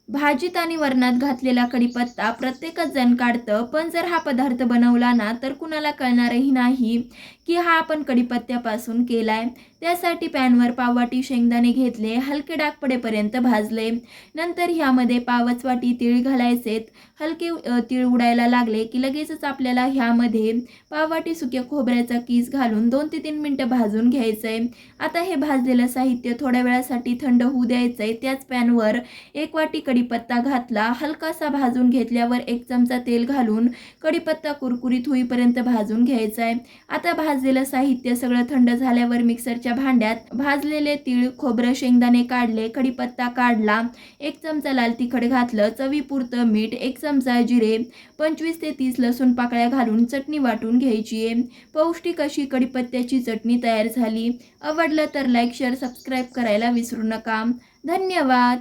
भाजीत आणि वरणात घातलेला कढीपत्ता प्रत्येकच जण काढतं, पण जर हा पदार्थ बनवला ना तर कुणाला कळणारही नाही की हा आपण कढीपत्त्यापासून केलाय. त्यासाठी पॅनवर पाववाटी शेंगदाणे घेतले, हलके डाग पडेपर्यंत भाजले. नंतर ह्यामध्ये पावच वाटी तीळ घालायचेत. हलके तीळ उडायला लागले की लगेचच आपल्याला ह्यामध्ये पाववाटी सुक्या खोबऱ्याचा कीस घालून 2 ते 3 मिनिटं भाजून घ्यायचंय. आता हे भाजलेलं साहित्य थोड्या वेळासाठी थंड होऊ द्यायचंय. त्याच पॅनवर 1 वाटी कढीपत्ता घातला, हलकासा भाजून घेतल्यावर 1 चमचा तेल घालून कढीपत्ता कुरकुरीत होईपर्यंत भाजून घ्यायचा आहे. आता भाजलेलं साहित्य सगळं थंड झाल्यावर मिक्सरच्या भांड्यात भाजलेले तीळ, खोबरं, शेंगदाणे काढले, कढीपत्ता काढला, 1 चमचा लाल तिखट घातलं, चवीपुरतं मीठ, 1 चमचा जिरे, 25 ते 30 लसूण पाकळ्या घालून चटणी वाटून घ्यायची आहे. पौष्टिक अशी कढीपत्त्याची चटणी तयार झाली. आवडलं तर लाईक, शेअर, सबस्क्राईब करायला विसरू नका. धन्यवाद.